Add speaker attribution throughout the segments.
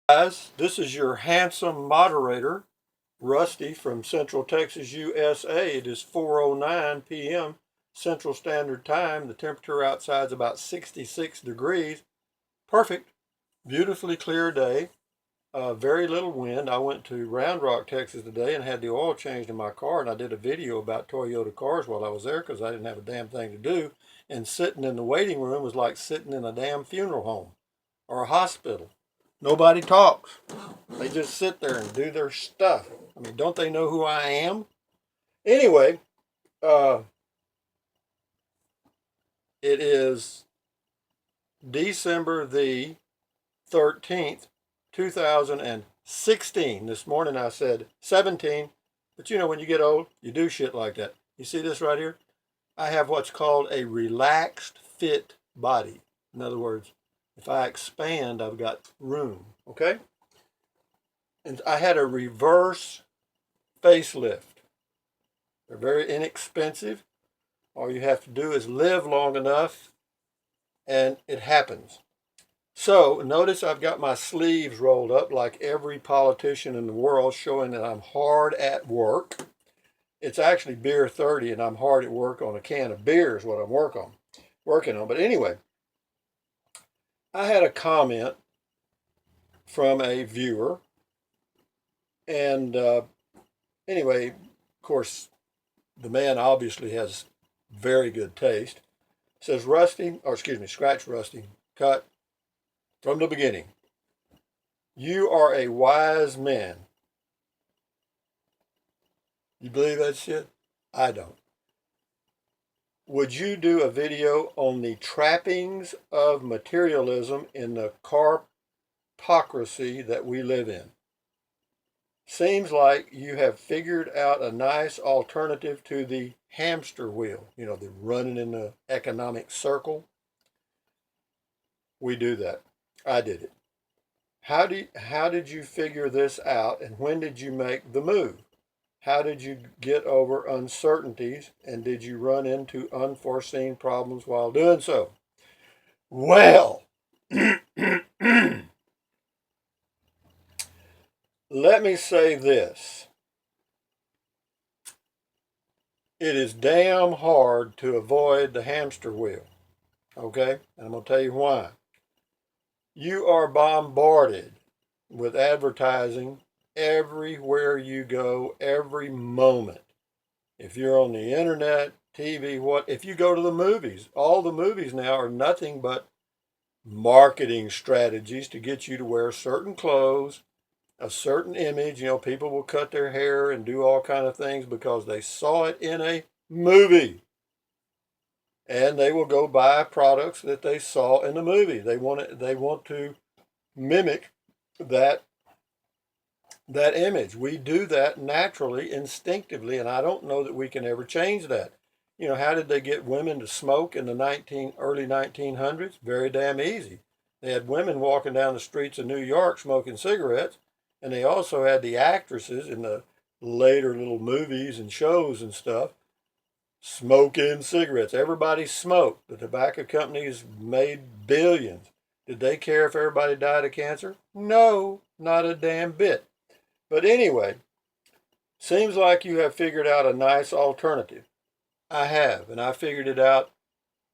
Speaker 1: Guys, this is your handsome moderator, Rusty from Central Texas, USA. It is 4:09 p.m. Central Standard Time. The temperature outside is about 66 degrees. Perfect, beautifully clear day. Very little wind. I went to Round Rock, Texas today and had the oil changed in my car, and I did a video about Toyota cars while I was there because I didn't have a damn thing to do. And sitting in the waiting room was like sitting in a damn funeral home or a hospital. Nobody talks. They just sit there and do their stuff. I mean, don't they know who I am? Anyway, uh, it is December the 13th, 2016. This morning I said 17, but you know, when you get old, you do shit like that. You see this right here? I have what's called a relaxed fit body. In other words, if I expand, I've got room, okay? And I had a reverse facelift. They're very inexpensive. All you have to do is live long enough and it happens. So notice I've got my sleeves rolled up like every politician in the world, showing that I'm hard at work. It's actually beer 30 and I'm hard at work on a can of beer is what I'm working on. But anyway, I had a comment from a viewer. And anyway, of course, the man obviously has very good taste. It says Rusty, or excuse me, scratch Rusty, cut from the beginning. You are a wise man. You believe that shit? I don't. Would you do a video on the trappings of materialism in the carpocracy that we live in? Seems like you have figured out a nice alternative to the hamster wheel, you know, the running in the economic circle. We do that. I did it. How did you figure this out, and when did you make the move? How did you get over uncertainties, and did you run into unforeseen problems while doing so? Well, let me say this. It is damn hard to avoid the hamster wheel. Okay? And I'm going to tell you why. You are bombarded with advertising everywhere you go, every moment. If you're on the internet, TV, if you go to the movies, all the movies now are nothing but marketing strategies to get you to wear certain clothes, a certain image. You know, people will cut their hair and do all kind of things because they saw it in a movie. And they will go buy products that they saw in the movie. They want to mimic that image. We do that naturally, instinctively, and I don't know that we can ever change that. You know, how did they get women to smoke in the early 1900s? Very damn easy. They had women walking down the streets of New York smoking cigarettes, and they also had the actresses in the later little movies and shows and stuff smoking cigarettes. Everybody smoked. The tobacco companies made billions. Did they care if everybody died of cancer? No, not a damn bit. But anyway, seems like you have figured out a nice alternative. I have, and I figured it out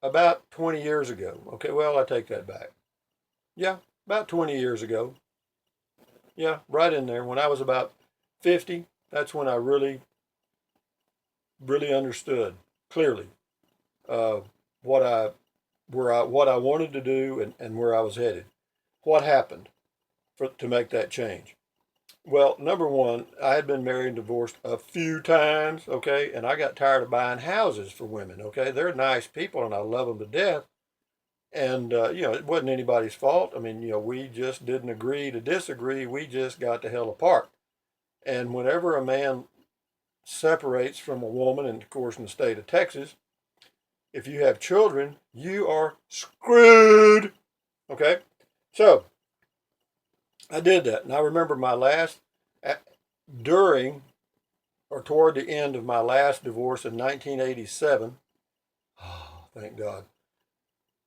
Speaker 1: about 20 years ago. Okay, well, I take that back. Yeah, about 20 years ago. Yeah, right in there. When I was about 50, that's when I really understood clearly uh, what I what I wanted to do and where I was headed. What happened to make that change? Well, number one, I had been married and divorced a few times, okay, and I got tired of buying houses for women, okay. They're nice people and I love them to death, and you know, it wasn't anybody's fault. I mean, you know, we just didn't agree to disagree. We just got the hell apart. And whenever a man separates from a woman, and of course in the state of Texas, if you have children, you are screwed. Okay? So I did that. And I remember during or toward the end of my last divorce in 1987, oh, thank God,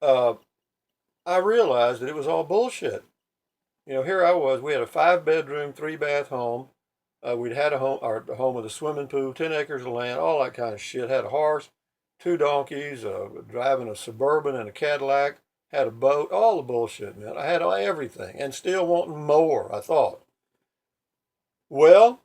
Speaker 1: uh, I realized that it was all bullshit. Here I was. We had a 5-bedroom, 3-bath home. We'd had a home with a swimming pool, 10 acres of land, all that kind of shit. Had a horse, 2 donkeys, driving a Suburban and a Cadillac, had a boat, all the bullshit, man. I had everything and still wanting more, I thought. Well,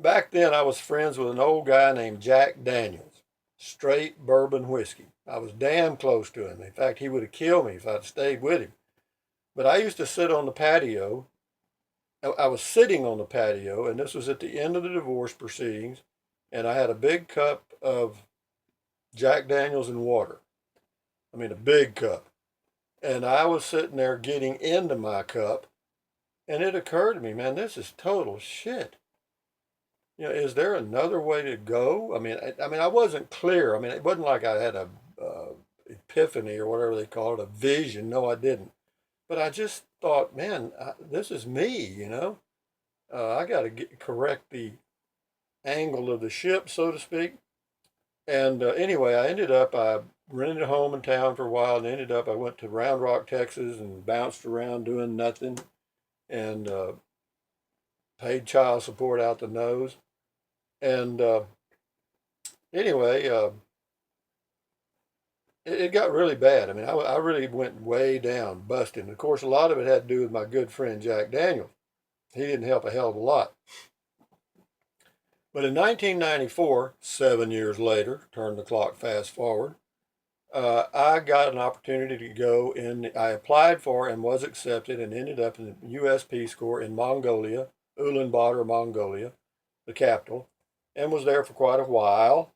Speaker 1: back then I was friends with an old guy named Jack Daniels, straight bourbon whiskey. I was damn close to him. In fact, he would have killed me if I'd stayed with him. But I used to sit on the patio. I was sitting on the patio, and this was at the end of the divorce proceedings, and I had a big cup of Jack Daniels and water. I mean, a big cup. And I was sitting there getting into my cup, and it occurred to me, man, this is total shit. Is there another way to go? I wasn't clear. I mean, it wasn't like I had a epiphany or whatever they call it, a vision. No, I didn't. But I just thought, man, this is me. I got to correct the angle of the ship, so to speak. And anyway, I rented a home in town for a while, and I went to Round Rock, Texas, and bounced around doing nothing, and paid child support out the nose. And anyway, it got really bad. I mean, I really went way down, busting. Of course, a lot of it had to do with my good friend Jack Daniels. He didn't help a hell of a lot. But in 1994, 7 years later, turn the clock fast forward, I got an opportunity to go in. I applied for and was accepted and ended up in the U.S. Peace Corps in Mongolia, Ulaanbaatar, Mongolia, the capital, and was there for quite a while,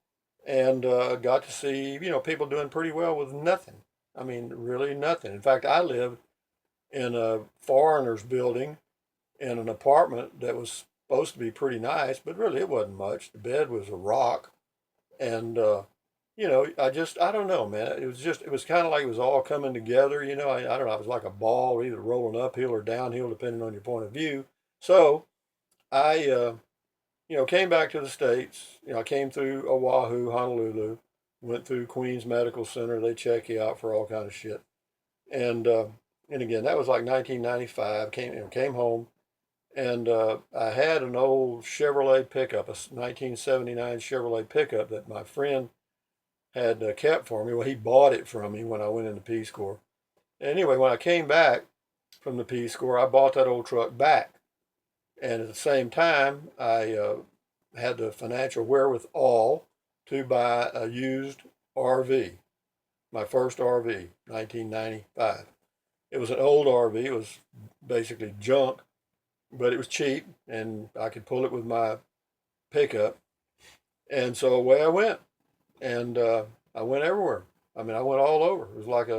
Speaker 1: and got to see people doing pretty well with nothing. I mean, really nothing. In fact, I lived in a foreigner's building in an apartment that was supposed to be pretty nice, but really it wasn't much. The bed was a rock, and I don't know, man. It was kind of like it was all coming together. I don't know. It was like a ball, either rolling uphill or downhill, depending on your point of view. So I came back to the States. I came through Oahu, Honolulu, went through Queens Medical Center. They check you out for all kind of shit. And again, that was like 1995. Came home, and I had an old Chevrolet pickup, a 1979 Chevrolet pickup that my friend had kept for me. Well, he bought it from me when I went in the Peace Corps. Anyway, when I came back from the Peace Corps, I bought that old truck back. And at the same time, I had the financial wherewithal to buy a used RV, my first RV, 1995. It was an old RV. It was basically junk, but it was cheap, and I could pull it with my pickup. And so away I went, and I went everywhere. I mean, I went all over. It was like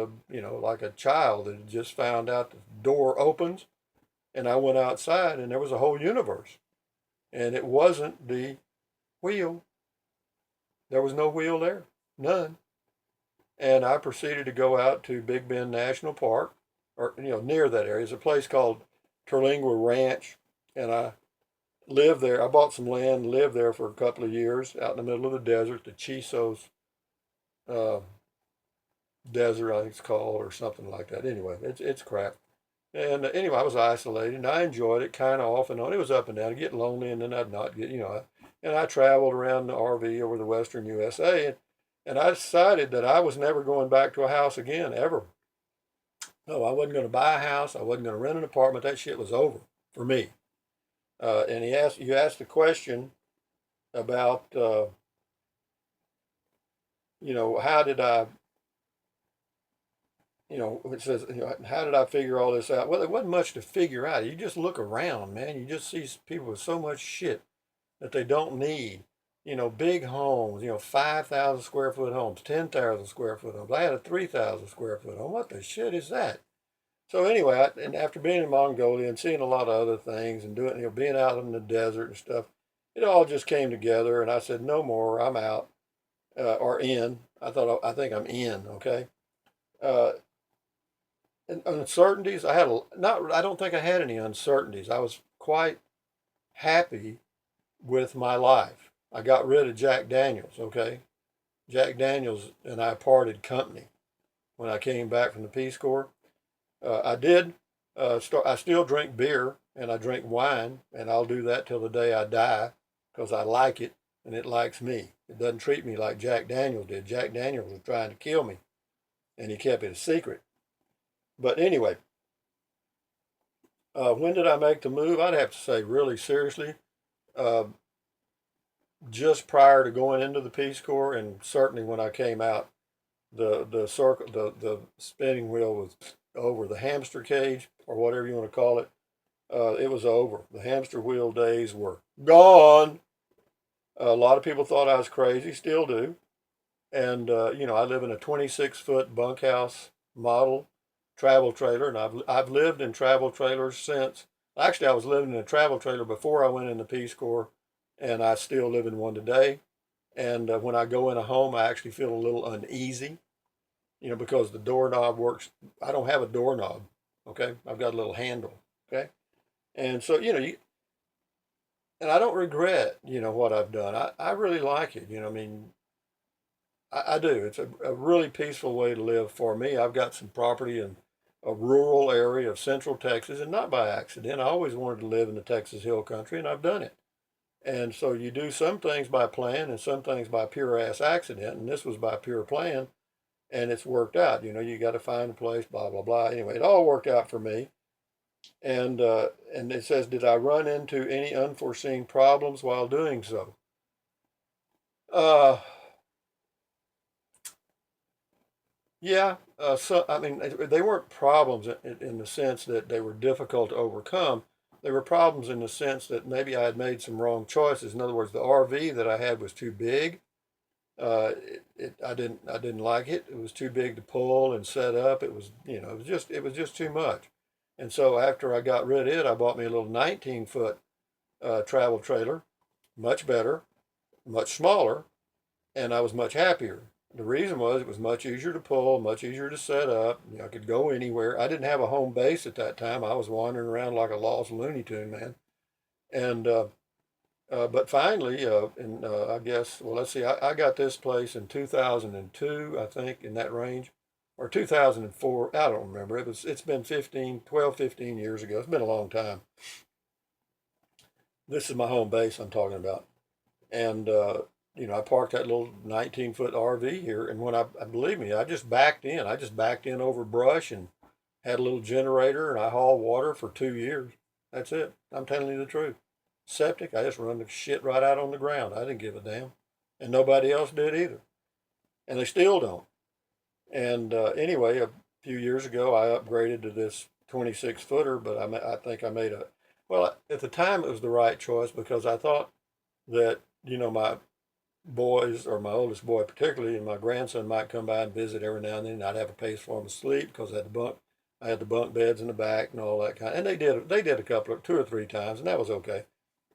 Speaker 1: a child that had just found out the door opens, and I went outside, and there was a whole universe. And it wasn't the wheel. There was no wheel there, none. And I proceeded to go out to Big Bend National Park, or near that area. There's a place called Terlingua Ranch, and I lived there. I bought some land, lived there for a couple of years, out in the middle of the desert, the Chisos uh, Desert, I think it's called, or something like that. Anyway, it's crap. And anyway, I was isolated, and I enjoyed it kind of off and on. It was up and down. I'd get lonely, and then I'd not get. And I traveled around the RV over the western USA, and I decided that I was never going back to a house again, ever. No, I wasn't going to buy a house. I wasn't going to rent an apartment. That shit was over for me. And you asked the question about, how did I, it says, how did I figure all this out? Well, there wasn't much to figure out. You just look around, man. You just see people with so much shit that they don't need. Big homes, 5,000 square foot homes, 10,000 square foot homes. I had a 3,000 square foot home. What the shit is that? So anyway, and after being in Mongolia and seeing a lot of other things and being out in the desert and stuff, it all just came together. And I said, no more. I'm out or in. I think I'm in. Okay. Uh, and uncertainties. I don't think I had any uncertainties. I was quite happy with my life. I got rid of Jack Daniels. Okay. Jack Daniels and I parted company when I came back from the Peace Corps. I did I still drink beer and I drink wine, and I'll do that till the day I die because I like it and it likes me. It doesn't treat me like Jack Daniels did. Jack Daniels was trying to kill me, and he kept it a secret. But anyway, when did I make the move? I'd have to say, really seriously, uh, just prior to going into the Peace Corps, and certainly when I came out, the spinning wheel was over. The hamster cage, or whatever you want to call it, it was over. The hamster wheel days were gone. A lot of people thought I was crazy, still do. And I live in a 26-foot bunkhouse model travel trailer, and I've lived in travel trailers since. Actually, I was living in a travel trailer before I went in the Peace Corps, and I still live in one today. And when I go in a home, I actually feel a little uneasy, because the doorknob works. I don't have a doorknob, okay? I've got a little handle, okay? And so, and I don't regret, what I've done. I really like it, I mean, I do. It's a really peaceful way to live for me. I've got some property in a rural area of central Texas, and not by accident. I always wanted to live in the Texas Hill Country, and I've done it. And so you do some things by plan and some things by pure ass accident, and this was by pure plan, and it's worked out. You got to find a place, blah blah blah. Anyway, it all worked out for me. And it says, did I run into any unforeseen problems while doing so? Uh, Yeah, so I mean, they weren't problems in the sense that they were difficult to overcome. They were problems in the sense that maybe I had made some wrong choices. In other words, the RV that I had was too big. I didn't like it. It was too big to pull and set up. It was, it was just too much. And so after I got rid of it, I bought me a little 19-foot travel trailer, much better, much smaller, and I was much happier. The reason was it was much easier to pull, much easier to set up. I could go anywhere. I didn't have a home base at that time. I was wandering around like a lost Looney Tune, man. And but finally, I guess, well, let's see, I got this place in 2002, I think, in that range, or 2004. I don't remember. It's been 15 years ago. It's been a long time. This is my home base I'm talking about. And I parked that little 19-foot RV here, and when believe me, I just backed in. I just backed in over brush and had a little generator, and I hauled water for 2 years. That's it. I'm telling you the truth. Septic, I just run the shit right out on the ground. I didn't give a damn, and nobody else did either, and they still don't. And anyway, a few years ago, I upgraded to this 26 footer, but I think I made well, at the time it was the right choice because I thought that my boys, or my oldest boy particularly, and my grandson might come by and visit every now and then. And I'd have a place for them to sleep because I had the bunk beds in the back and all that kind. And they did a couple of 2 or 3 times, and that was okay.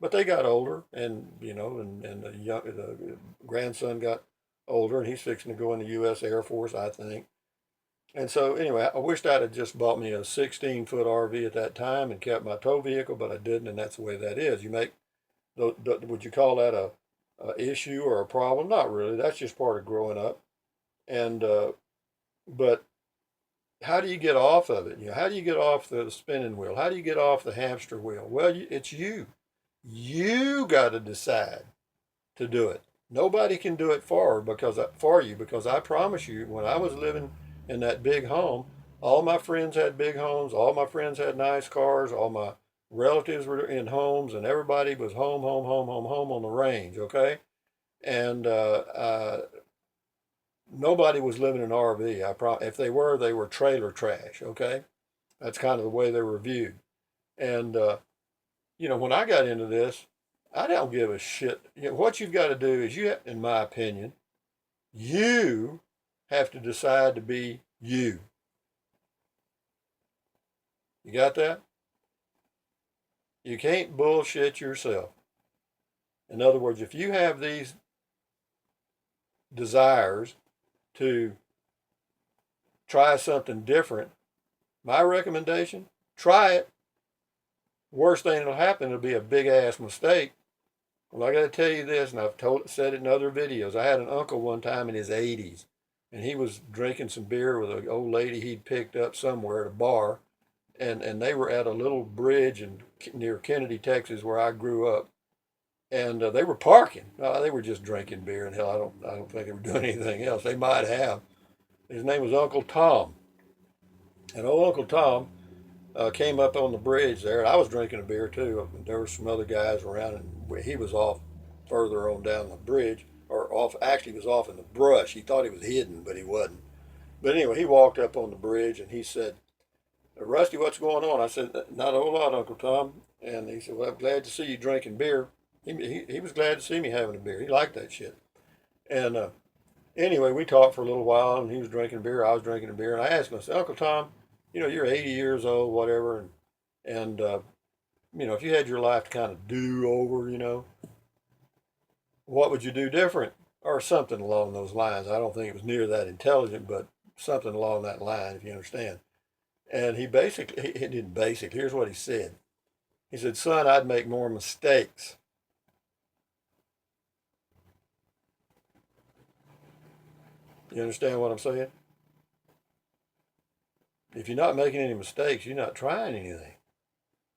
Speaker 1: But they got older, and and the grandson got older, and he's fixing to go in the U.S. Air Force, I think. And so anyway, I wished I'd have just bought me a 16-foot RV at that time and kept my tow vehicle, but I didn't, and that's the way that is. You make would you call that a issue or a problem? Not really. That's just part of growing up. And but how do you get off of it? How do you get off the spinning wheel? How do you get off the hamster wheel? Well, it's you. You got to decide to do it. Nobody can do it for you because I promise you, when I was living in that big home, all my friends had big homes. All my friends had nice cars. All my relatives were in homes, and everybody was home, home, home, home, home on the range. Okay, and nobody was living in an RV. If they were trailer trash. Okay, that's kind of the way they were viewed. And when I got into this, I don't give a shit. What you've got to do is in my opinion, you have to decide to be you. You got that? You can't bullshit yourself. In other words, if you have these desires to try something different, my recommendation, try it. Worst thing that'll happen, it'll be a big ass mistake. Well, I got to tell you this, and said it in other videos. I had an uncle one time in his 80s, and he was drinking some beer with an old lady he'd picked up somewhere at a bar, and they were at a little bridge near Kennedy, Texas, where I grew up, and they were parking. They were just drinking beer, and hell, I don't think they were doing anything else. They might have. His name was Uncle Tom, and old Uncle Tom came up on the bridge there, and I was drinking a beer too. There were some other guys around, and he was off further on down the bridge, or off. Actually, he was off in the brush. He thought he was hidden, but he wasn't. But anyway, he walked up on the bridge, and he said, "Rusty, what's going on?" I said, "Not a whole lot, Uncle Tom." And he said, "Well, I'm glad to see you drinking beer." He was glad to see me having a beer. He liked that shit. And anyway, we talked for a little while, and he was drinking beer. I was drinking a beer, and I asked him, I said, "Uncle Tom, you're 80 years old, whatever, and if you had your life to kind of do over, what would you do different?" Or something along those lines. I don't think it was near that intelligent, but something along that line, if you understand. And he didn't basically, here's what he said. He said, "Son, I'd make more mistakes." You understand what I'm saying? If you're not making any mistakes, you're not trying anything.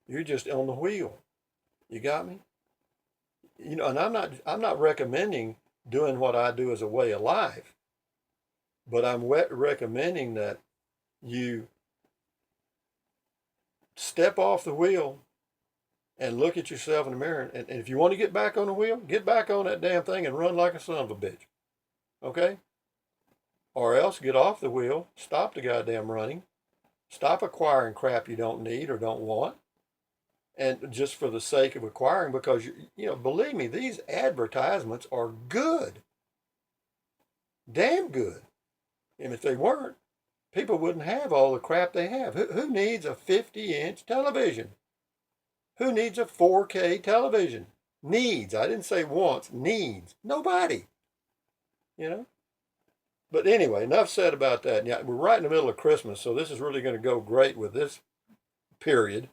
Speaker 1: You're just on the wheel. You got me? And I'm not recommending doing what I do as a way of life, but I'm recommending that you step off the wheel and look at yourself in the mirror. And if you want to get back on the wheel, get back on that damn thing and run like a son of a bitch. Okay? Or else get off the wheel, stop the goddamn running, stop acquiring crap you don't need or don't want, and just for the sake of acquiring, because believe me, these advertisements are good, damn good. And if they weren't, people wouldn't have all the crap they have. Who needs a 50-inch television? Who needs a 4K television? Needs. I didn't say wants. Needs. Nobody. But anyway, enough said about that. Yeah, we're right in the middle of Christmas, so this is really going to go great with this period.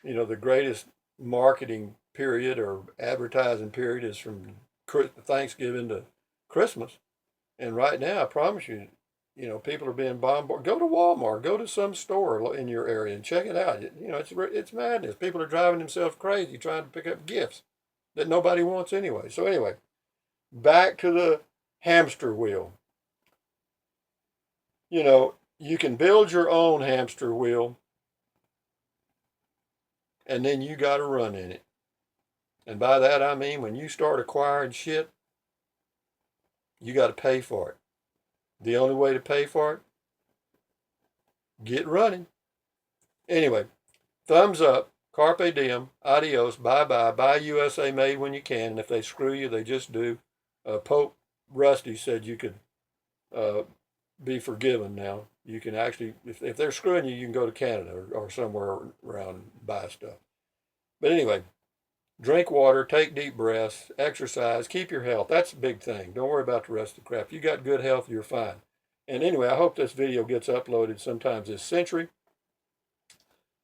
Speaker 1: The greatest marketing period or advertising period is from Thanksgiving to Christmas. And right now, I promise you, people are being bombarded. Go to Walmart, go to some store in your area and check it out. It's madness. People are driving themselves crazy trying to pick up gifts that nobody wants anyway. So anyway, back to the hamster wheel. You can build your own hamster wheel, and then you got to run in it. And by that I mean when you start acquiring shit, you got to pay for it. The only way to pay for it, get running. Anyway, thumbs up, carpe diem, adios, bye-bye, buy USA made when you can. And if they screw you, they just do. Pope Rusty said you could be forgiven now. You can actually, if they're screwing you, you can go to Canada or somewhere around and buy stuff. But anyway, drink water, take deep breaths, exercise, keep your health. That's a big thing. Don't worry about the rest of the crap. If you got good health, you're fine. And anyway, I hope this video gets uploaded sometime this century,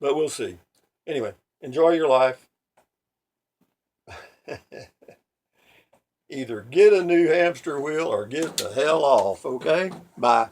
Speaker 1: but we'll see. Anyway, enjoy your life. Either get a new hamster wheel or get the hell off, okay? Bye.